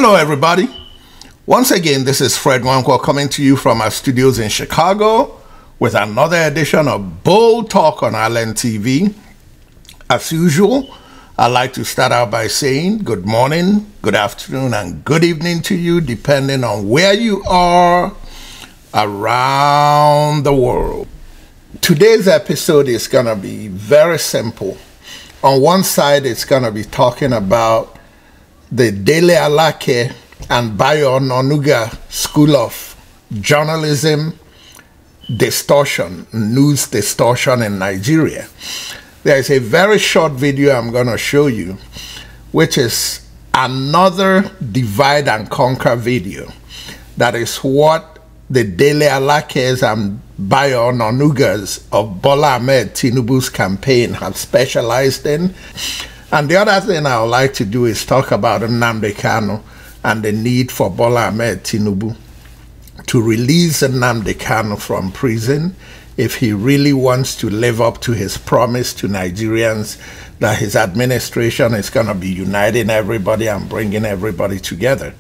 Hello, everybody. Once again, this is Fred Wankwa coming to you from our studios in Chicago with another edition of Bold Talk on Island TV. As usual, I'd like to start out by saying good morning, good afternoon, and good evening to you, depending on where you are around the world. Today's episode is going to be very simple. On one side, it's going to be talking about the Dele Alake and Bayo Ononuga School of Journalism distortion, news distortion in Nigeria. There is a very short video I'm going to show you, which is another divide and conquer video. That is what the Dele Alakes and Bayo Ononugas of Bola Ahmed Tinubu's campaign have specialized in. And the other thing I would like to do is talk about Nnamdi Kanu and the need for Bola Ahmed Tinubu to release Nnamdi Kanu from prison if he really wants to live up to his promise to Nigerians that his administration is going to be uniting everybody and bringing everybody together.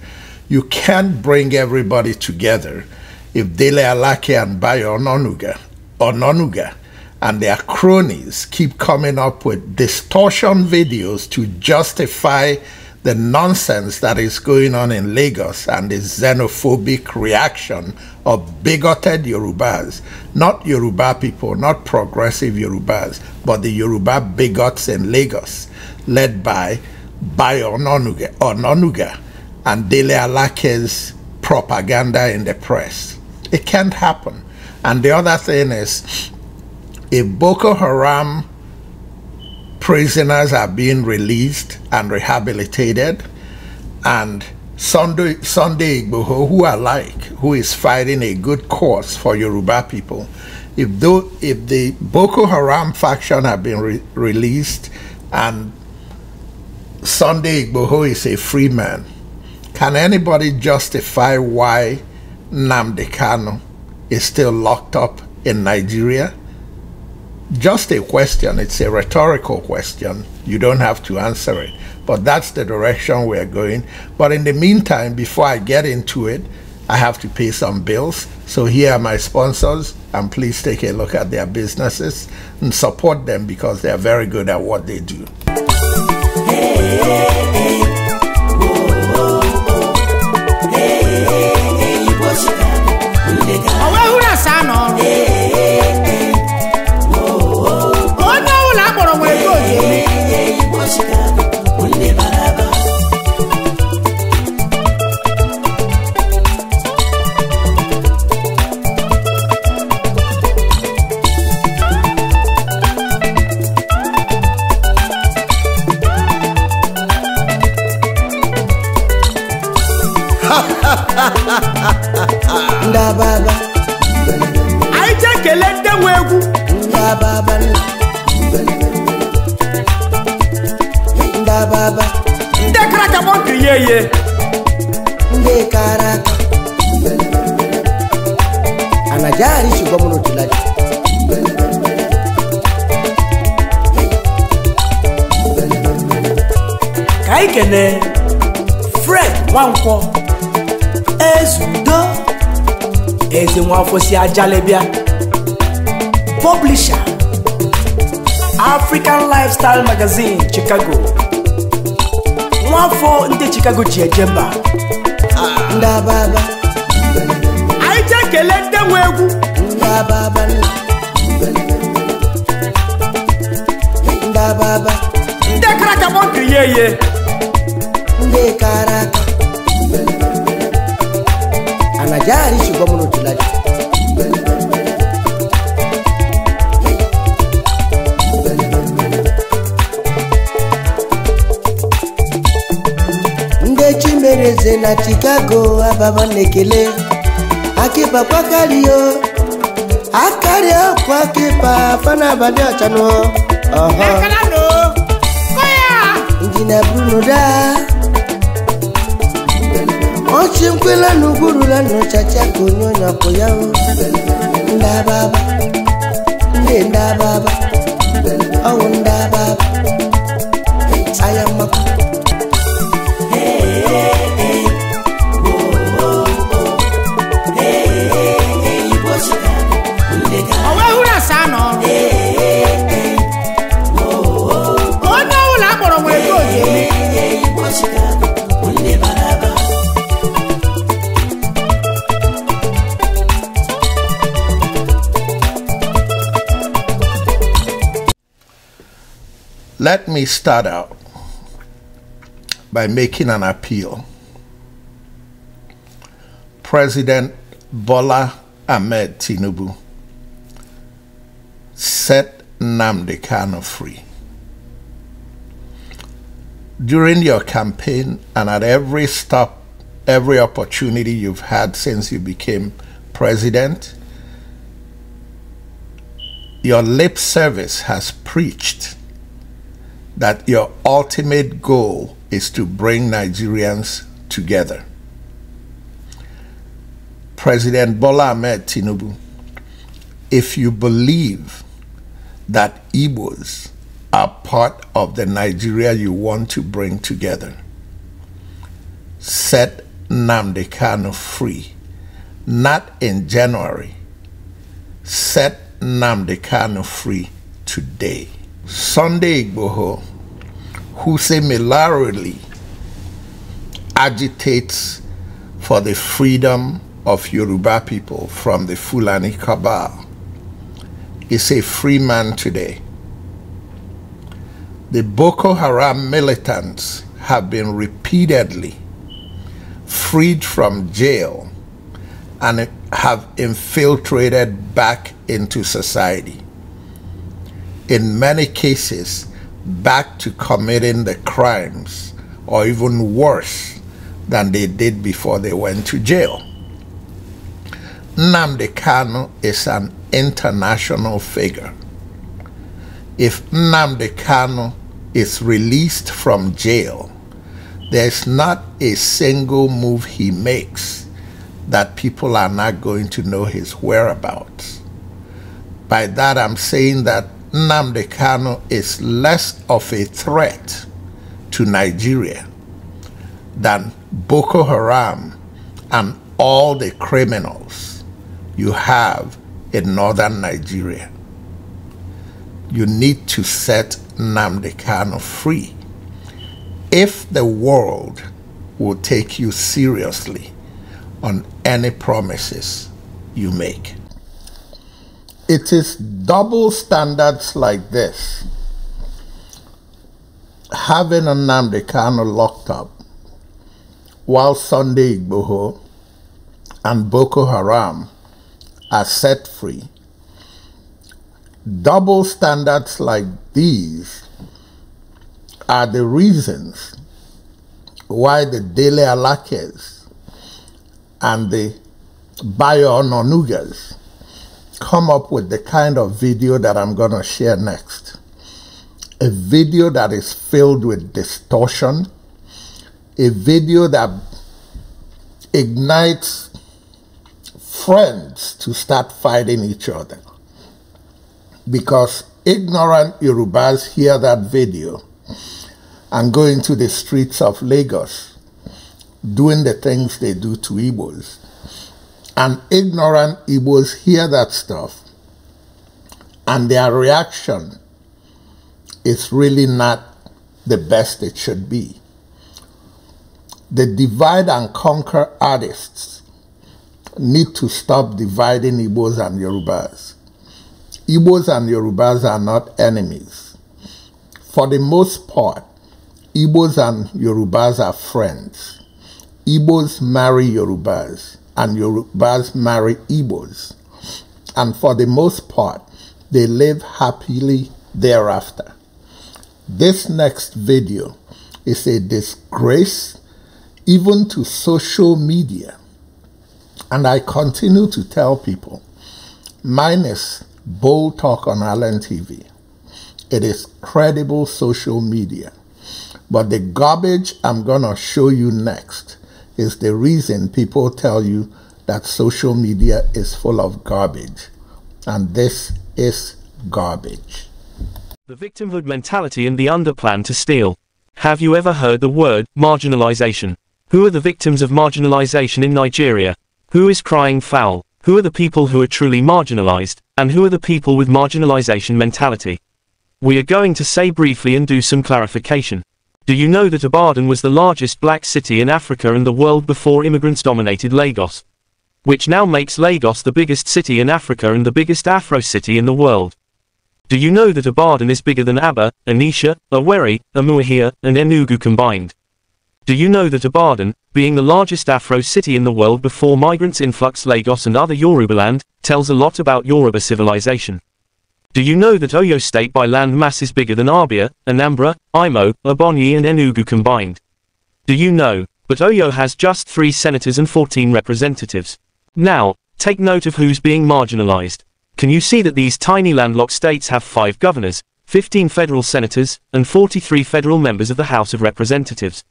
You can't bring everybody together if Dele Alake and Bayo Ononuga and their cronies keep coming up with distortion videos to justify the nonsense that is going on in Lagos and the xenophobic reaction of bigoted Yorubas, not Yoruba people, not progressive Yorubas, but the Yoruba bigots in Lagos, led by Bayo Ononuga and Dele Alake's propaganda in the press. It can't happen. And the other thing is, if Boko Haram prisoners are being released and rehabilitated, and Sunday Igboho, who is fighting a good cause for Yoruba people, if the Boko Haram faction have been released and Sunday Igboho is a free man, can anybody justify why Nnamdi Kanu is still locked up in Nigeria? Just a question. It's a rhetorical question. You don't have to answer it. But that's the direction we're going. But in the meantime, before I get into it, I have to pay some bills. So here are my sponsors, and please take a look at their businesses and support them because they're very good at what they do. Ndababa aija kelende wegu ndababa ndababa ndekaraka bonkri yeye ndekaraka anajari shugomuno tulaji kaikene Fred Wankwa Ezudo Eze Mwafosi Ajalebia, publisher, African Lifestyle Magazine, Chicago. Mwafo nde Chicago Chiejemba. Ndababa aija kelende wegu ndababa ndababa ndekaraka bonkri yeye ndekaraka anajari shugomuno tulaji ndechimereze na Chicago ababa nekele akipa kwa kalio akario kwa kipa fana bade achano ekalano koya njina Bruno da Ochimkwela nuguru la no chacha kunyonya koyao ndababa ndababa oh ndababa ayama Let me start out by making an appeal. President Bola Ahmed Tinubu, set Nnamdi Kanu free. During your campaign and at every stop, every opportunity you've had since you became president, your lip service has preached that your ultimate goal is to bring Nigerians together. President Bola Ahmed Tinubu, if you believe that Igbos are part of the Nigeria you want to bring together, set Nnamdi Kanu free, not in January. Set Nnamdi Kanu free today. Sunday Igboho, who similarly agitates for the freedom of Yoruba people from the Fulani cabal, is a free man today. The Boko Haram militants have been repeatedly freed from jail and have infiltrated back into society. In many cases, back to committing the crimes, or even worse than they did before they went to jail. Nnamdi Kanu is an international figure. If Nnamdi Kanu is released from jail, there's not a single move he makes that people are not going to know his whereabouts. By that I'm saying that Nnamdi Kanu is less of a threat to Nigeria than Boko Haram and all the criminals you have in northern Nigeria. You need to set Nnamdi Kanu free if the world will take you seriously on any promises you make. It is double standards like this, having Nnamdi Kanu locked up while Sunday Igboho and Boko Haram are set free. Double standards like these are the reasons why the Dele Alakes and the Bayo-Ononugas come up with the kind of video that I'm going to share next. A video that is filled with distortion, a video that ignites friends to start fighting each other. Because ignorant Yorubas hear that video and go into the streets of Lagos doing the things they do to Igbos. And ignorant Igbos hear that stuff and their reaction is really not the best it should be. The divide and conquer artists need to stop dividing Igbos and Yorubas. Igbos and Yorubas are not enemies. For the most part, Igbos and Yorubas are friends. Igbos marry Yorubas and Yorubas marry Igbos. And for the most part, they live happily thereafter. This next video is a disgrace even to social media. And I continue to tell people, minus bold talk on Allen TV, it is credible social media. But the garbage I'm going to show you next is the reason people tell you that social media is full of garbage. And this is garbage. The victimhood mentality and the underplan to steal. Have you ever heard the word marginalization? Who are the victims of marginalization in Nigeria? Who is crying foul? Who are the people who are truly marginalized? And who are the people with marginalization mentality? We are going to say briefly and do some clarification. Do you know that Ibadan was the largest black city in Africa and the world before immigrants dominated Lagos? Which now makes Lagos the biggest city in Africa and the biggest Afro city in the world. Do you know that Ibadan is bigger than Aba, Onitsha, Owerri, Umuahia, and Enugu combined? Do you know that Ibadan, being the largest Afro city in the world before migrants influxed Lagos and other Yorubaland, tells a lot about Yoruba civilization? Do you know that Oyo State by land mass is bigger than Abia, Anambra, Imo, Ebonyi and Enugu combined? Do you know, but Oyo has just 3 senators and 14 representatives. Now, take note of who's being marginalized. Can you see that these tiny landlocked states have 5 governors, 15 federal senators, and 43 federal members of the House of Representatives?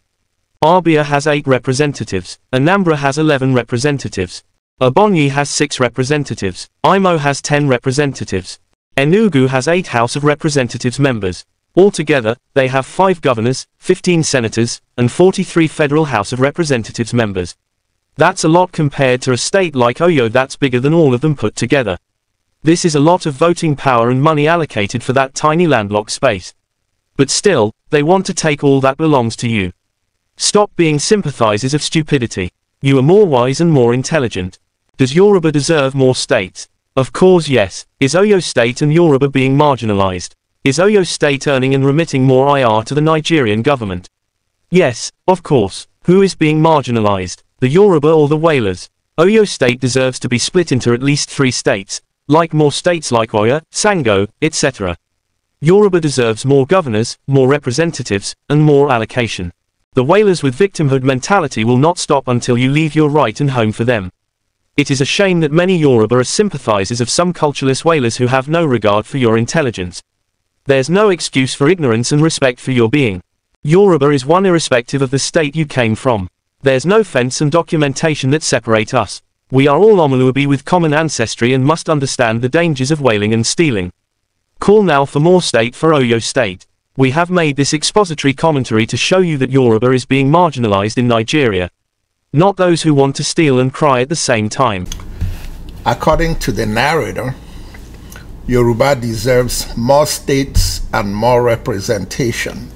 Abia has 8 representatives, Anambra has 11 representatives, Ebonyi has 6 representatives, Imo has 10 representatives, Enugu has 8 House of Representatives members. Altogether, they have 5 governors, 15 senators, and 43 federal House of Representatives members. That's a lot compared to a state like Oyo that's bigger than all of them put together. This is a lot of voting power and money allocated for that tiny landlocked space. But still, they want to take all that belongs to you. Stop being sympathizers of stupidity. You are more wise and more intelligent. Does Yoruba deserve more states? Of course yes. Is Oyo State and Yoruba being marginalized? Is Oyo State earning and remitting more IR to the Nigerian government? Yes, of course. Who is being marginalized? The Yoruba or the Whalers? Oyo State deserves to be split into at least 3 states, like more states like Oyo, Sango, etc. Yoruba deserves more governors, more representatives, and more allocation. The Whalers with victimhood mentality will not stop until you leave your right and home for them. It is a shame that many Yoruba are sympathizers of some cultureless Whalers who have no regard for your intelligence. There's no excuse for ignorance and respect for your being. Yoruba is one irrespective of the state you came from. There's no fence and documentation that separate us. We are all Omoluabi with common ancestry and must understand the dangers of whaling and stealing. Call now for more state for Oyo State. We have made this expository commentary to show you that Yoruba is being marginalized in Nigeria. Not those who want to steal and cry at the same time. According to the narrator, Yoruba deserves more states and more representation,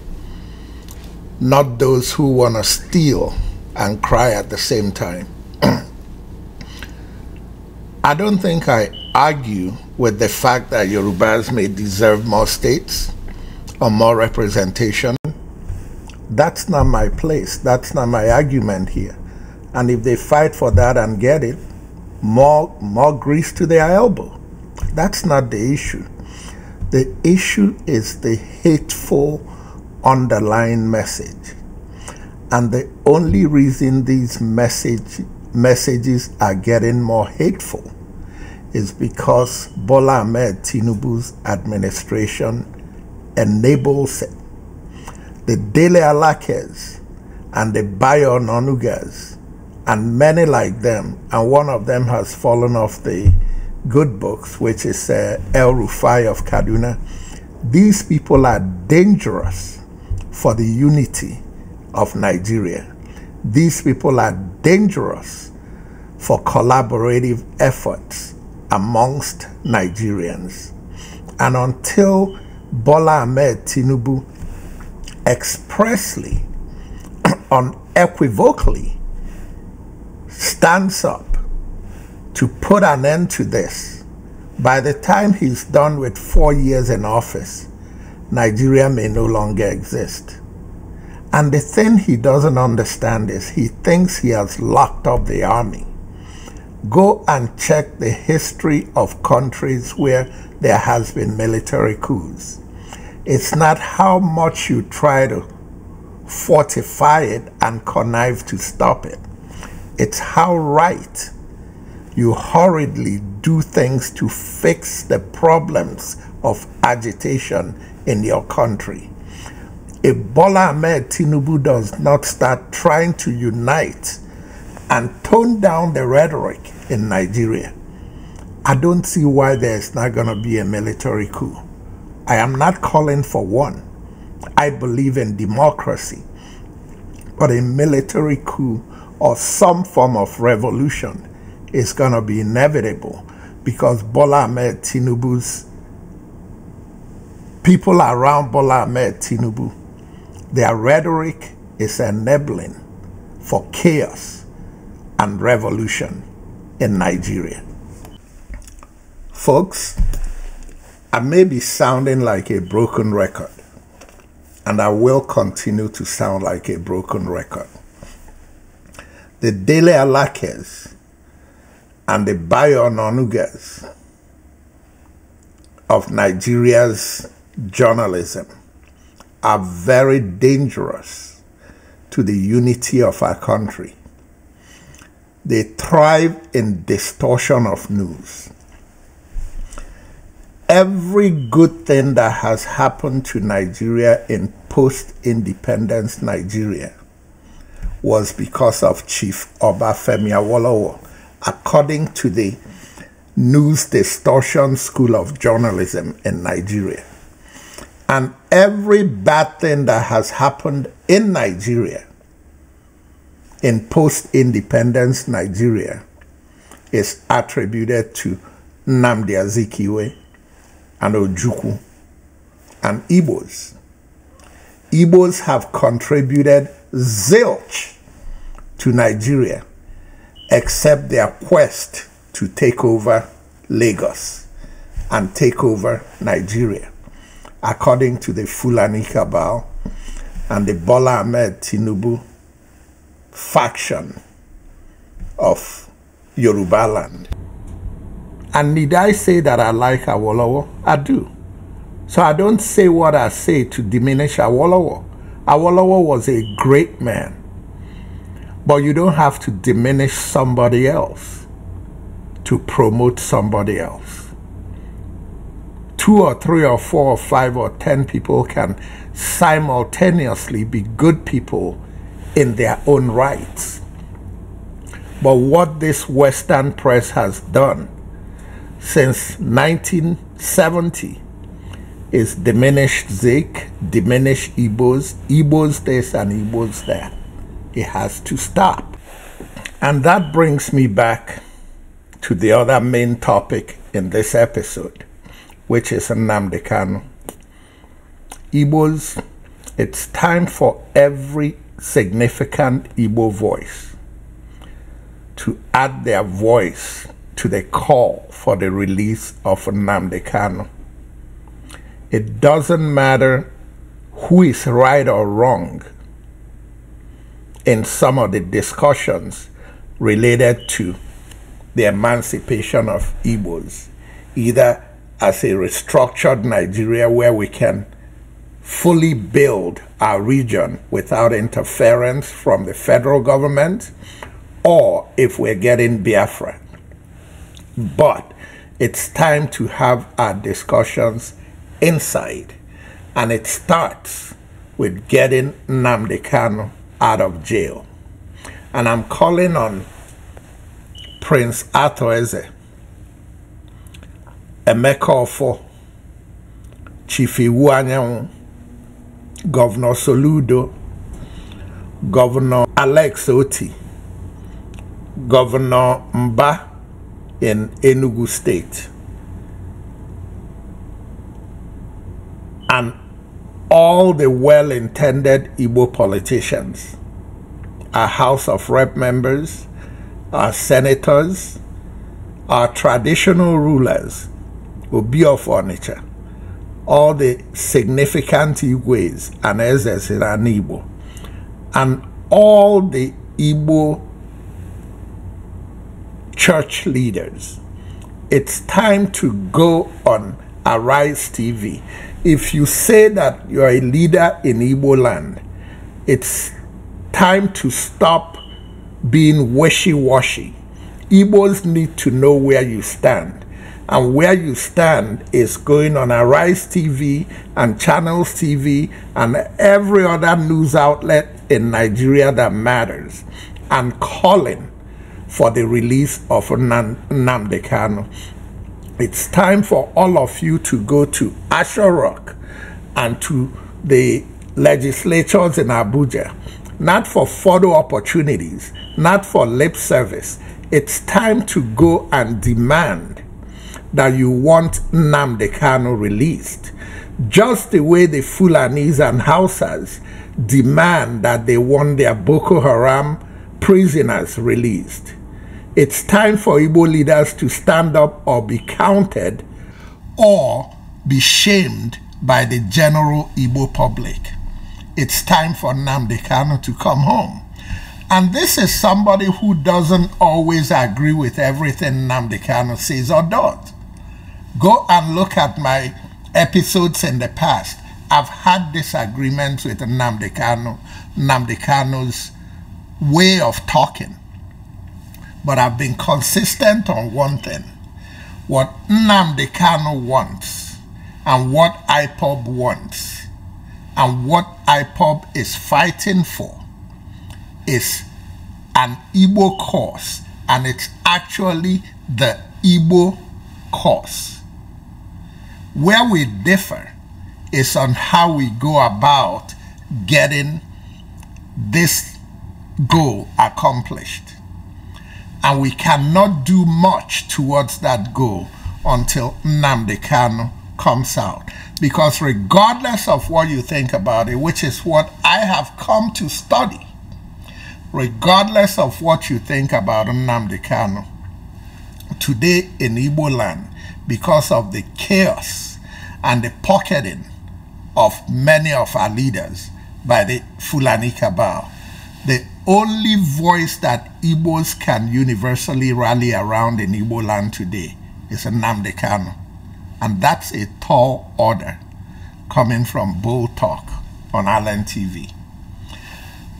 not those who want to steal and cry at the same time. I don't think I argue with the fact that Yorubas may deserve more states or more representation. That's not my place. That's not my argument here. And if they fight for that and get it, more grease to their elbow. That's not the issue. The issue is the hateful underlying message. And the only reason these messages are getting more hateful is because Bola Ahmed Tinubu's administration enables it. The Dele Alakes and the Bayo Onugas and many like them, and one of them has fallen off the good books, which is El Rufai of Kaduna. These people are dangerous for the unity of Nigeria. These people are dangerous for collaborative efforts amongst Nigerians. And until Bola Ahmed Tinubu expressly, unequivocally stands up to put an end to this, by the time he's done with 4 years in office, Nigeria may no longer exist. And the thing he doesn't understand is he thinks he has locked up the army. Go and check the history of countries where there has been military coups. It's not how much you try to fortify it and connive to stop it. It's how right you hurriedly do things to fix the problems of agitation in your country. If Bola Ahmed Tinubu does not start trying to unite and tone down the rhetoric in Nigeria, I don't see why there's not going to be a military coup. I am not calling for one. I believe in democracy. But a military coup or some form of revolution is going to be inevitable because Bola Ahmed Tinubu's people around Bola Ahmed Tinubu, their rhetoric is enabling for chaos and revolution in Nigeria. Folks, I may be sounding like a broken record, and I will continue to sound like a broken record. The Dele Alakes and the Bayononugas of Nigeria's journalism are very dangerous to the unity of our country. They thrive in distortion of news. Every good thing that has happened to Nigeria in post-independence Nigeria was because of Chief Obafemi Awolowo, according to the News Distortion School of Journalism in Nigeria. And every bad thing that has happened in Nigeria, in post-independence Nigeria, is attributed to Nnamdi Azikiwe and Ojukwu and Igbos. Igbos have contributed zilch to Nigeria, except their quest to take over Lagos and take over Nigeria, according to the Fulani cabal and the Bola Ahmed Tinubu faction of Yoruba land. And need I say that I like Awolowo? I do. So I don't say what I say to diminish Awolowo. Awolowo was a great man. But you don't have to diminish somebody else to promote somebody else. 2 or 3 or 4 or 5 or 10 people can simultaneously be good people in their own rights. But what this Western press has done since 1970 is diminish Zik, diminish Igbos, Igbos this and Igbos that. It has to stop. And that brings me back to the other main topic in this episode, which is Nnamdi Kanu. Igbos, it's time for every significant Igbo voice to add their voice to the call for the release of Nnamdi Kanu. It doesn't matter who is right or wrong in some of the discussions related to the emancipation of Igbos, either as a restructured Nigeria where we can fully build our region without interference from the federal government, or if we're getting Biafra. But it's time to have our discussions inside, and it starts with getting Nnamdi Kanu out of jail. And I'm calling on Prince Arthur Eze, Emeka Ofo, Chief Iwu Anyanwụ, Governor Soludo, Governor Alex Oti, Governor Mba in Enugu State, and all the well-intended Igbo politicians, our House of Rep members, our senators, our traditional rulers, Obi of Onitsha, all the significant Igwes and Ezes in Igbo, and all the Igbo church leaders. It's time to go on Arise TV. If you say that you're a leader in Igbo land, it's time to stop being wishy-washy. Igbos need to know where you stand. And where you stand is going on Arise TV and Channels TV and every other news outlet in Nigeria that matters, and calling for the release of Nnamdi Kanu. It's time for all of you to go to Asha Rock and to the legislatures in Abuja, not for photo opportunities, not for lip service. It's time to go and demand that you want Nnamdi Kanu released, just the way the Fulanis and Hausas demand that they want their Boko Haram prisoners released. It's time for Igbo leaders to stand up or be counted, or be shamed by the general Igbo public. It's time for Nnamdi Kanu to come home. And this is somebody who doesn't always agree with everything Nnamdi Kanu says or does. Go and look at my episodes in the past. I've had disagreements with Nnamdi Kanu's way of talking. But I've been consistent on one thing. What Nnamdi Kanu wants and what IPOB wants and what IPOB is fighting for is an Igbo cause, and it's actually the Igbo cause. Where we differ is on how we go about getting this goal accomplished. And we cannot do much towards that goal until Nnamdi Kanu comes out. Because regardless of what you think about it, which is what I have come to study, regardless of what you think about Nnamdi Kanu, today in Igbo land, because of the chaos and the pocketing of many of our leaders by the Fulani cabal, the only voice that Igbos can universally rally around in Igbo land today is Nnamdi Kanu. And that's a tall order coming from Bold Talk on Allen TV.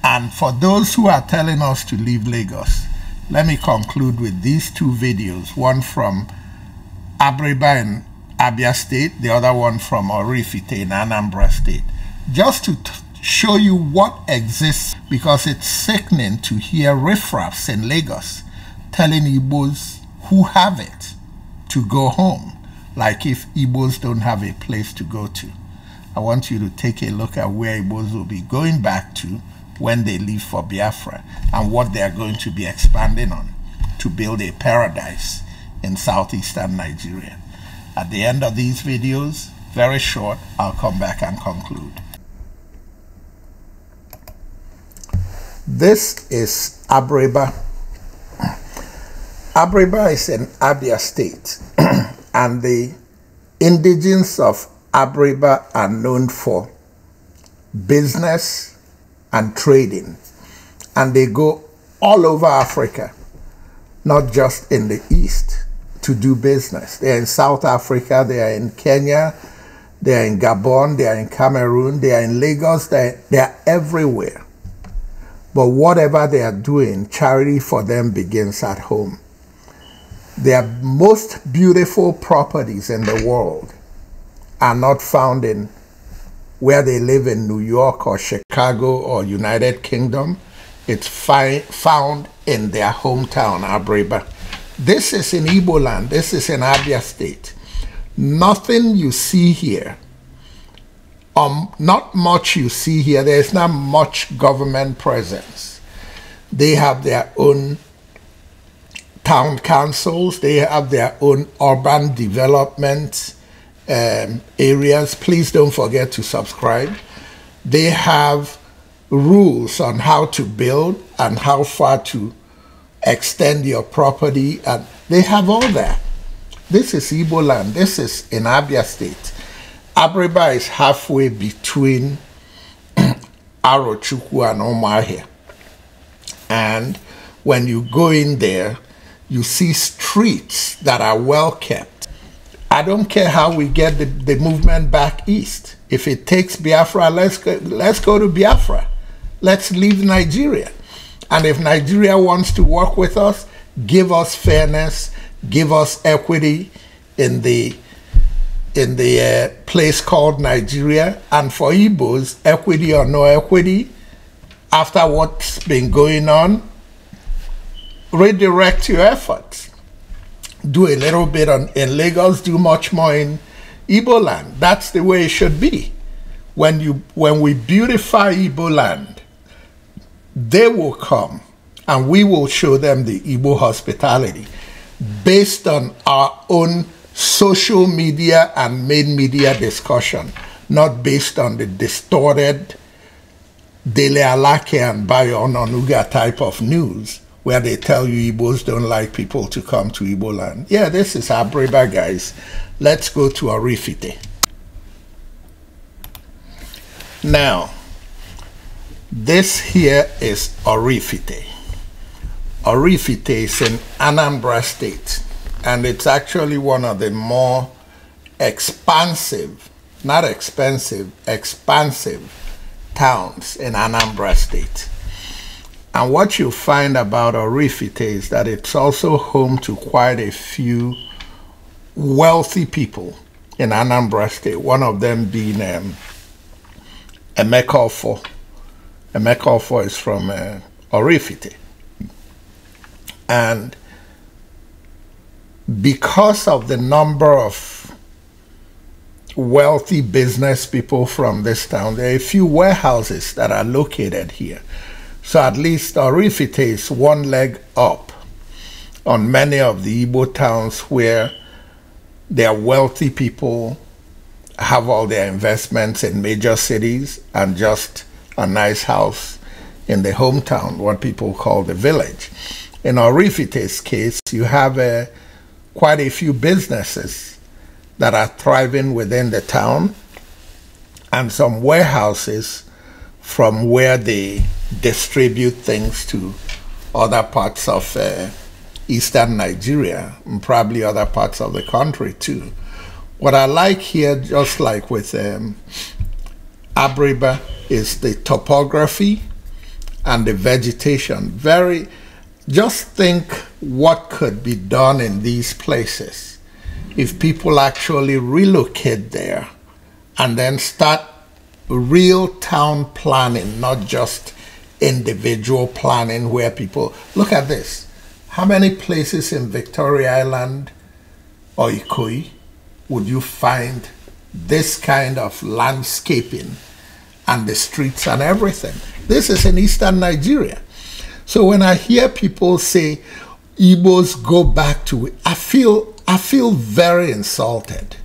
And for those who are telling us to leave Lagos, let me conclude with these two videos, one from Abriba in Abia State, the other one from Orifite in Anambra State, just to show you what exists, because it's sickening to hear riffraffs in Lagos telling Igbos who have it to go home, like if Igbos don't have a place to go to. I want you to take a look at where Igbos will be going back to when they leave for Biafra and what they are going to be expanding on to build a paradise in southeastern Nigeria. At the end of these videos, very short, I'll come back and conclude. This is Abriba. Abriba is in Abia State, and the indigenes of Abriba are known for business and trading, and they go all over Africa, not just in the East, to do business. They are in South Africa, they are in Kenya, they are in Gabon, they are in Cameroon, they are in Lagos, they are everywhere. But whatever they are doing, charity for them begins at home. Their most beautiful properties in the world are not found in where they live in New York or Chicago or United Kingdom. It's found in their hometown, Abriba. This is in Igbo land. This is in Abia State. Nothing you see here, not much you see here. There's not much government presence. They have their own town councils. They have their own urban development areas. Please don't forget to subscribe. They have rules on how to build and how far to extend your property, and they have all that. This is Igbo land. This is in Abia State. Abriba is halfway between Arochukwu and Omahia. And when you go in there, you see streets that are well kept. I don't care how we get the movement back east. If it takes Biafra, let's go to Biafra. Let's leave Nigeria. And if Nigeria wants to work with us, give us fairness, give us equity in the place called Nigeria. And for Igbos, equity or no equity, after what's been going on, redirect your efforts. Do a little bit in Lagos, do much more in Igbo land. That's the way it should be. When we beautify Igbo land, they will come and we will show them the Igbo hospitality based on our own social media and main media discussion, not based on the distorted Dele Alake and Bayo Ononuga type of news where they tell you Igbos don't like people to come to Igbo land. Yeah, this is Abriba, guys. Let's go to Orifite. Now, this here is Orifite. Orifite is in Anambra State, and it's actually one of the more expansive, not expensive, expansive towns in Anambra State. And what you find about Orifite is that it's also home to quite a few wealthy people in Anambra State, one of them being Emeka Offor. Emeka Offor is from Orifite. And because of the number of wealthy business people from this town, there are a few warehouses that are located here. So at least Orifite is one leg up on many of the Igbo towns where their wealthy people have all their investments in major cities and just a nice house in the hometown, what people call the village. In Orifite's case, you have quite a few businesses that are thriving within the town and some warehouses from where they distribute things to other parts of eastern Nigeria and probably other parts of the country too. What I like here, just like with Abriba, is the topography and the vegetation. Just think what could be done in these places if people actually relocate there and then start real town planning, not just individual planning where people, look at this. How many places in Victoria Island or Ikoyi would you find this kind of landscaping and the streets and everything? This is in eastern Nigeria. So when I hear people say Igbos go back to it, I feel very insulted.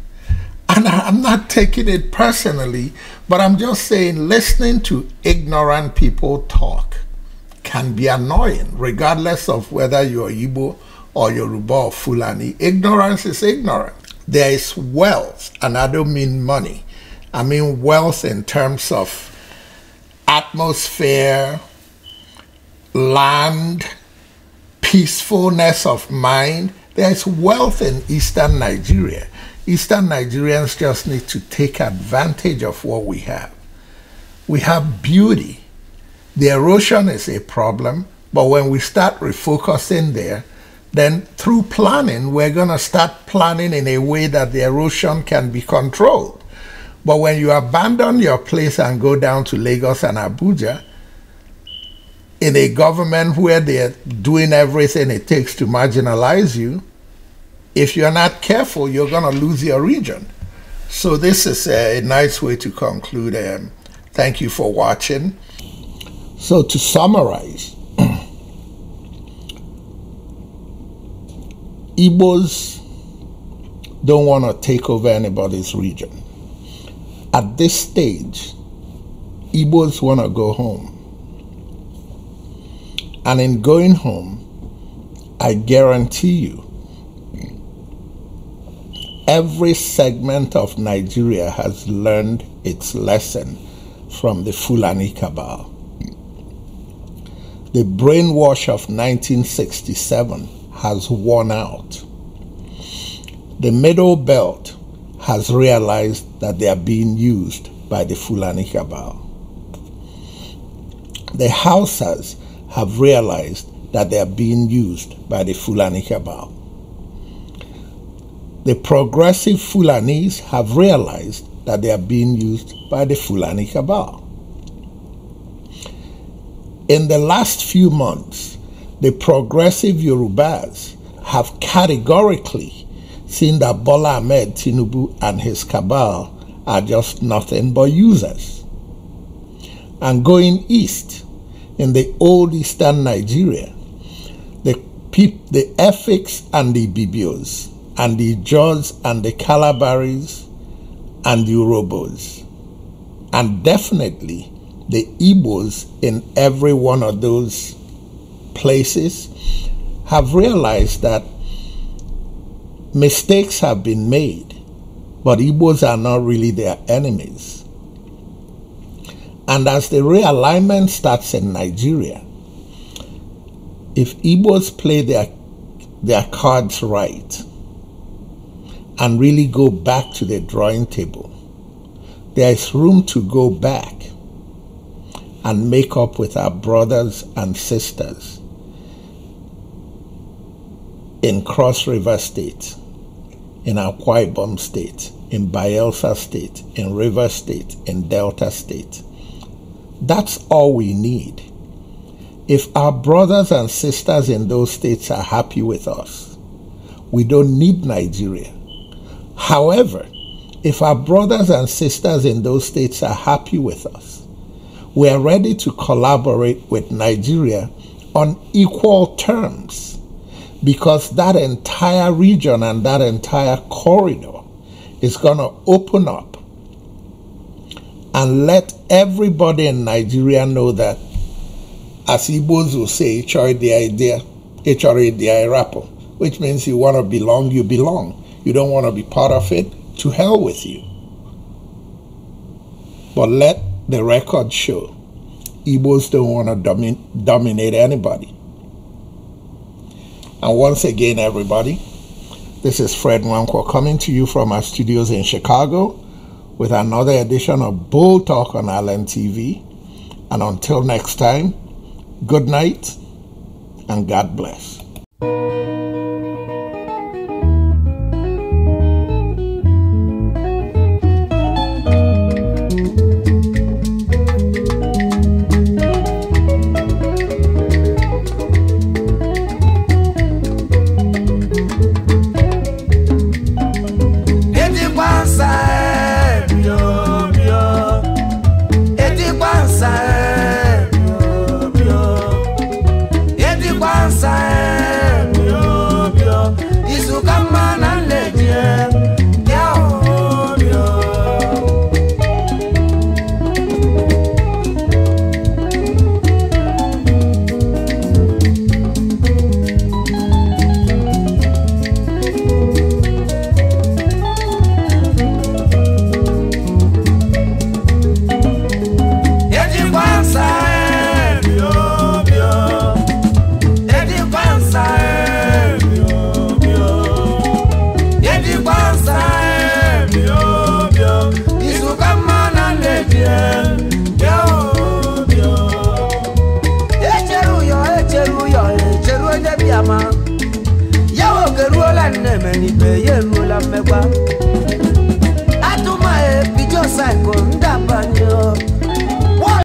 And I'm not taking it personally, but I'm just saying listening to ignorant people talk can be annoying, regardless of whether you're Igbo or Yoruba or Fulani. Ignorance is ignorant. There is wealth, and I don't mean money. I mean wealth in terms of atmosphere, land, peacefulness of mind. There is wealth in eastern Nigeria. Eastern Nigerians just need to take advantage of what we have. We have beauty. The erosion is a problem, but when we start refocusing there, then through planning, we're going to start planning in a way that the erosion can be controlled. But when you abandon your place and go down to Lagos and Abuja, in a government where they're doing everything it takes to marginalize you, if you're not careful, you're going to lose your region. So this is a nice way to conclude. Thank you for watching. So to summarize, Igbos don't want to take over anybody's region. At this stage, Igbos want to go home. And in going home, I guarantee you, every segment of Nigeria has learned its lesson from the Fulani cabal. The brainwash of 1967 has worn out. The Middle Belt has realized that they are being used by the Fulani cabal. The Hausas have realized that they are being used by the Fulani cabal. The progressive Fulanis have realized that they are being used by the Fulani cabal. In the last few months, the progressive Yorubas have categorically seen that Bola Ahmed Tinubu and his cabal are just nothing but users. And going east, in the old eastern Nigeria, the Efiks and the Bibios, and the Jaws and the Calabaris and the Urobos, and definitely the Igbos in every one of those places have realized that mistakes have been made, but Igbos are not really their enemies. And as the realignment starts in Nigeria, if Igbos play their cards right and really go back to the drawing table, there is room to go back and make up with our brothers and sisters in Cross River State, in Akwa Ibom State, in Bayelsa State, in River State, in Delta State. That's all we need. If our brothers and sisters in those states are happy with us, we don't need Nigeria. However, if our brothers and sisters in those states are happy with us, we are ready to collaborate with Nigeria on equal terms, because that entire region and that entire corridor is going to open up and let everybody in Nigeria know that, as Igbos will say, which means you want to belong, you belong. You don't want to be part of it, to hell with you. But let the record show, Igbos don't want to dominate anybody. And once again, everybody, this is Fred Nwankwo coming to you from our studios in Chicago with another edition of Bull Talk on Island TV. And until next time, good night and God bless. Atuma bigots